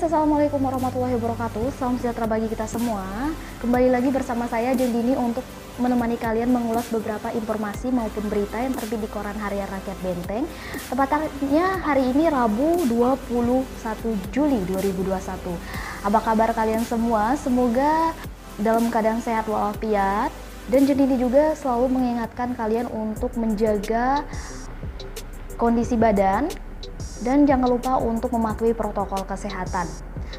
guys, assalamualaikum warahmatullahi wabarakatuh. Salam sejahtera bagi kita semua. Kembali lagi bersama saya Jendini untuk menemani kalian mengulas beberapa informasi maupun berita yang terbit di koran harian Rakyat Benteng. Tepatnya hari ini Rabu 21 Juli 2021. Apa kabar kalian semua? Semoga dalam keadaan sehat walafiat. Dan Jendini juga selalu mengingatkan kalian untuk menjaga kondisi badan. Dan jangan lupa untuk mematuhi protokol kesehatan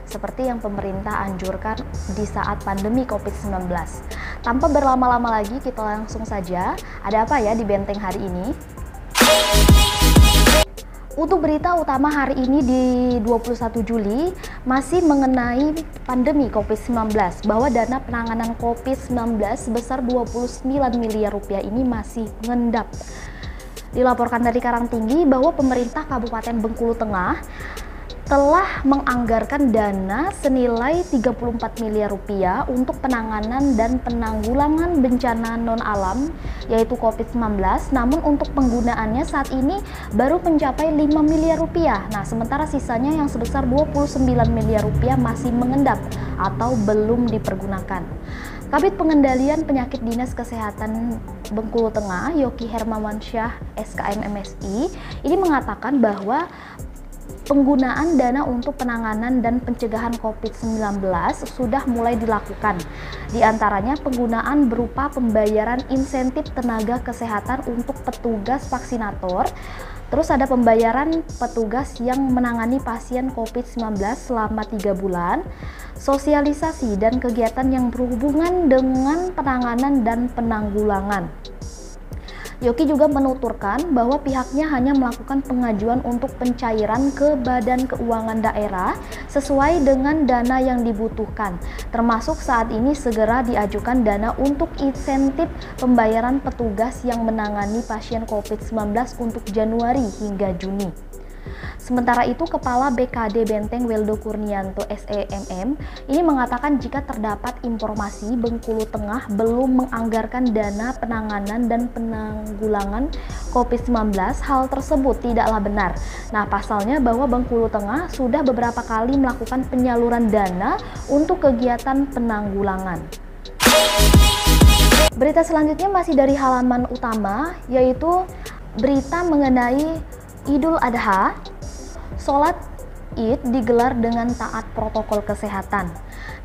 seperti yang pemerintah anjurkan di saat pandemi COVID-19. Tanpa berlama-lama lagi, kita langsung saja. Ada apa ya di Benteng hari ini? Untuk berita utama hari ini di 21 Juli masih mengenai pandemi COVID-19, bahwa dana penanganan COVID-19 sebesar 29 miliar rupiah ini masih mengendap. Dilaporkan dari Karangtinggi bahwa pemerintah Kabupaten Bengkulu Tengah telah menganggarkan dana senilai 34 miliar rupiah untuk penanganan dan penanggulangan bencana non-alam yaitu COVID-19, namun untuk penggunaannya saat ini baru mencapai 5 miliar rupiah. Nah, sementara sisanya yang sebesar 29 miliar rupiah masih mengendap atau belum dipergunakan. Kabid Pengendalian Penyakit Dinas Kesehatan Bengkulu Tengah, Yoki Hermawansyah SKM MSI, ini mengatakan bahwa penggunaan dana untuk penanganan dan pencegahan COVID-19 sudah mulai dilakukan. Di antaranya penggunaan berupa pembayaran insentif tenaga kesehatan untuk petugas vaksinator. Terus ada pembayaran petugas yang menangani pasien COVID-19 selama 3 bulan, sosialisasi dan kegiatan yang berhubungan dengan penanganan dan penanggulangan. Yoki juga menuturkan bahwa pihaknya hanya melakukan pengajuan untuk pencairan ke Badan Keuangan Daerah sesuai dengan dana yang dibutuhkan, termasuk saat ini segera diajukan dana untuk insentif pembayaran petugas yang menangani pasien COVID-19 untuk Januari hingga Juni. Sementara itu, Kepala BKD Benteng Weldo Kurnianto SEMM ini mengatakan jika terdapat informasi Bengkulu Tengah belum menganggarkan dana penanganan dan penanggulangan COVID-19, hal tersebut tidaklah benar. Nah, pasalnya bahwa Bengkulu Tengah sudah beberapa kali melakukan penyaluran dana untuk kegiatan penanggulangan. Berita selanjutnya masih dari halaman utama, yaitu berita mengenai Idul Adha. Sholat Id digelar dengan taat protokol kesehatan.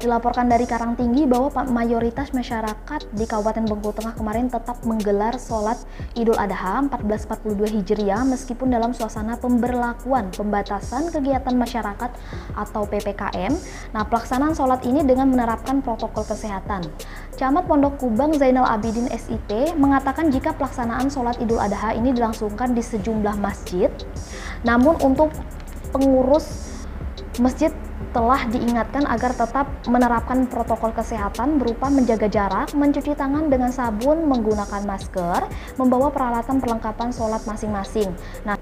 Dilaporkan dari Karangtinggi bahwa mayoritas masyarakat di Kabupaten Bengkulu Tengah kemarin tetap menggelar sholat Idul Adha 1442 Hijriah meskipun dalam suasana pemberlakuan pembatasan kegiatan masyarakat atau PPKM. Nah, pelaksanaan sholat ini dengan menerapkan protokol kesehatan. Camat Pondok Kubang Zainal Abidin SIT mengatakan jika pelaksanaan sholat Idul Adha ini dilangsungkan di sejumlah masjid, namun untuk pengurus masjid telah diingatkan agar tetap menerapkan protokol kesehatan berupa menjaga jarak, mencuci tangan dengan sabun, menggunakan masker, membawa peralatan perlengkapan sholat masing-masing. Nah,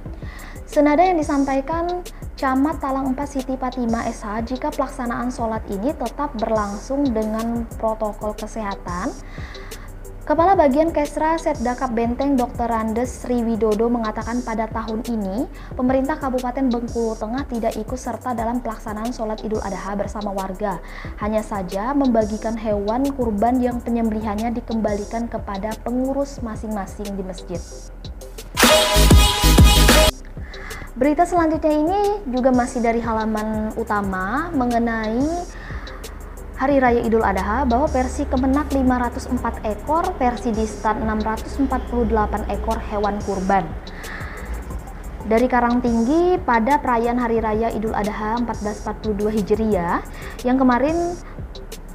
senada yang disampaikan Camat Talang 4 Siti Fatimah SH, jika pelaksanaan sholat ini tetap berlangsung dengan protokol kesehatan, Kepala Bagian Kesra Setdakap Benteng Dr. Randes Sriwidodo mengatakan pada tahun ini, pemerintah Kabupaten Bengkulu Tengah tidak ikut serta dalam pelaksanaan sholat Idul Adha bersama warga. Hanya saja membagikan hewan kurban yang penyembelihannya dikembalikan kepada pengurus masing-masing di masjid. Berita selanjutnya ini juga masih dari halaman utama mengenai Hari Raya Idul Adha, bahwa versi Kemenak 504 ekor, versi Distan 648 ekor hewan kurban. Dari Karangtinggi, pada perayaan Hari Raya Idul Adha 1442 Hijriah yang kemarin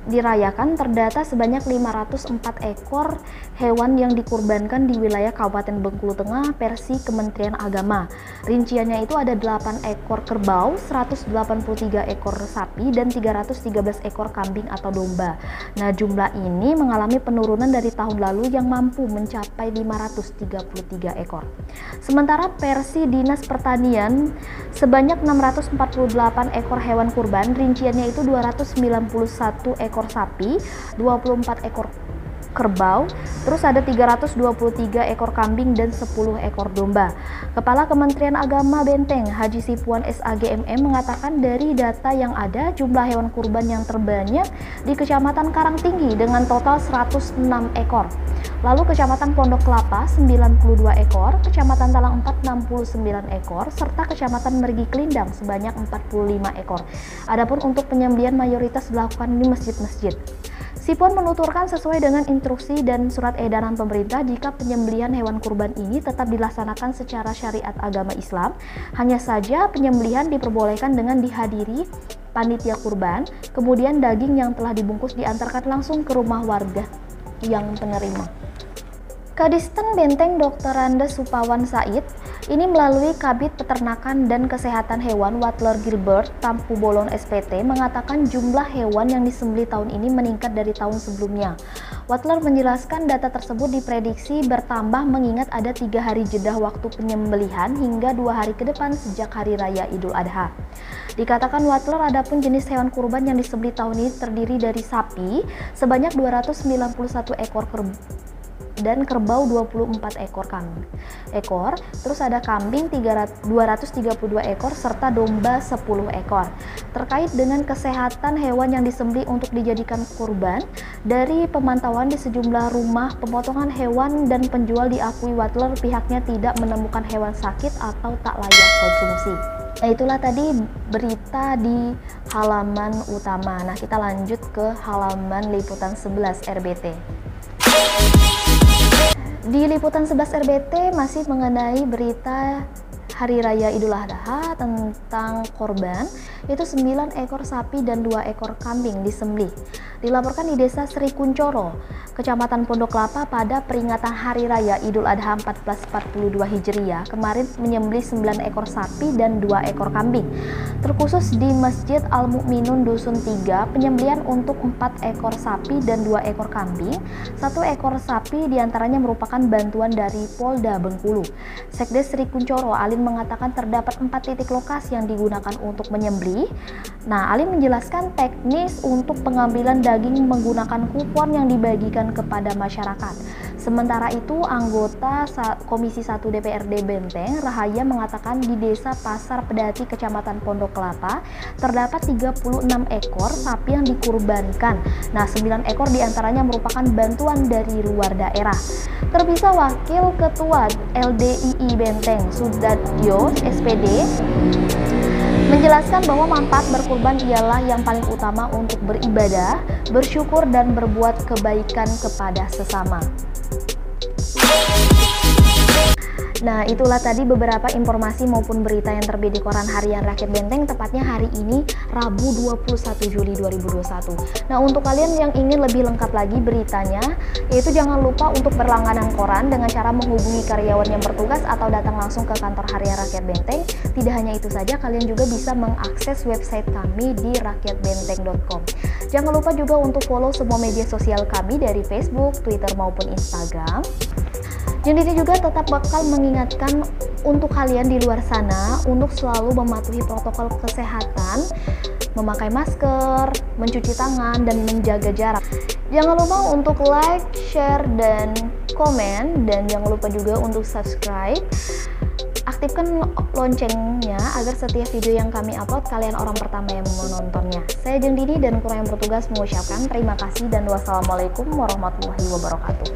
dirayakan, terdata sebanyak 504 ekor hewan yang dikurbankan di wilayah Kabupaten Bengkulu Tengah versi Kementerian Agama. Rinciannya itu ada 8 ekor kerbau, 183 ekor sapi, dan 313 ekor kambing atau domba. Nah, jumlah ini mengalami penurunan dari tahun lalu yang mampu mencapai 533 ekor. Sementara versi Dinas Pertanian sebanyak 648 ekor hewan kurban, rinciannya itu 291 ekor sapi, 24 ekor kerbau, terus ada 323 ekor kambing dan 10 ekor domba. Kepala Kementerian Agama Benteng, Haji Sipuan SAGMM mengatakan dari data yang ada, jumlah hewan kurban yang terbanyak di Kecamatan Karangtinggi dengan total 106 ekor. Lalu Kecamatan Pondok Kelapa 92 ekor, Kecamatan Talang 4 69 ekor, serta Kecamatan Mergi Kelindang sebanyak 45 ekor. Adapun untuk penyembelihan mayoritas dilakukan di masjid-masjid. Sipuan menuturkan sesuai dengan instruksi dan surat edaran pemerintah, jika penyembelihan hewan kurban ini tetap dilaksanakan secara syariat agama Islam. Hanya saja penyembelihan diperbolehkan dengan dihadiri panitia kurban, kemudian daging yang telah dibungkus diantarkan langsung ke rumah warga yang penerima. Kadisten Benteng Dr. Andes Supawan Said ini melalui Kabid Peternakan dan Kesehatan Hewan Watler Gilbert Tampu Bolon SPT mengatakan jumlah hewan yang disembelih tahun ini meningkat dari tahun sebelumnya. Watler menjelaskan data tersebut diprediksi bertambah mengingat ada 3 hari jeda waktu penyembelihan hingga 2 hari ke depan sejak Hari Raya Idul Adha. Dikatakan Watler, adapun jenis hewan kurban yang disembelih tahun ini terdiri dari sapi sebanyak 291 ekor dan kerbau 24 ekor terus ada kambing 232 ekor serta domba 10 ekor. Terkait dengan kesehatan hewan yang disembelih untuk dijadikan kurban, dari pemantauan di sejumlah rumah pemotongan hewan dan penjual diakui Watler pihaknya tidak menemukan hewan sakit atau tak layak konsumsi. Nah, itulah tadi berita di halaman utama. Nah, kita lanjut ke halaman liputan 11 RBT. Di liputan 11 RBT masih mengenai berita Hari Raya Idul Adha tentang korban, yaitu 9 ekor sapi dan 2 ekor kambing disembelih. Dilaporkan di Desa Sri Kuncoro, Kecamatan Pondok Kelapa pada peringatan Hari Raya Idul Adha 1442 Hijriah kemarin menyembelih 9 ekor sapi dan 2 ekor kambing. Terkhusus di Masjid Al-Mu'minun Dusun 3, penyembelihan untuk 4 ekor sapi dan 2 ekor kambing. 1 ekor sapi diantaranya merupakan bantuan dari Polda Bengkulu. Sekdes Sri Kuncoro, Alim, mengatakan terdapat 4 titik lokasi yang digunakan untuk menyembelih. Nah, Alim menjelaskan teknis untuk pengambilan daging menggunakan kupon yang dibagikan kepada masyarakat. Sementara itu, anggota Komisi 1 DPRD Benteng, Rahaya, mengatakan di Desa Pasar Pedati, Kecamatan Pondok Kelapa, terdapat 36 ekor sapi yang dikurbankan. Nah, 9 ekor diantaranya merupakan bantuan dari luar daerah. Terpisah Wakil Ketua LDII Benteng, Sudatyo SPD, menjelaskan bahwa manfaat berkurban ialah yang paling utama untuk beribadah, bersyukur, dan berbuat kebaikan kepada sesama. Nah, itulah tadi beberapa informasi maupun berita yang terbit di Koran Harian Rakyat Benteng, tepatnya hari ini Rabu 21 Juli 2021. Nah, untuk kalian yang ingin lebih lengkap lagi beritanya, yaitu jangan lupa untuk berlangganan koran dengan cara menghubungi karyawan yang bertugas atau datang langsung ke kantor Harian Rakyat Benteng. Tidak hanya itu saja, kalian juga bisa mengakses website kami di rakyatbenteng.com. Jangan lupa juga untuk follow semua media sosial kami dari Facebook, Twitter, maupun Instagram. Yang ini juga tetap bakal mengingatkan untuk kalian di luar sana untuk selalu mematuhi protokol kesehatan, memakai masker, mencuci tangan, dan menjaga jarak. Jangan lupa untuk like, share, dan komen, dan jangan lupa juga untuk subscribe. Aktifkan loncengnya agar setiap video yang kami upload kalian orang pertama yang menontonnya. Saya Jeng Dini dan kru yang bertugas mengucapkan terima kasih dan wassalamualaikum warahmatullahi wabarakatuh.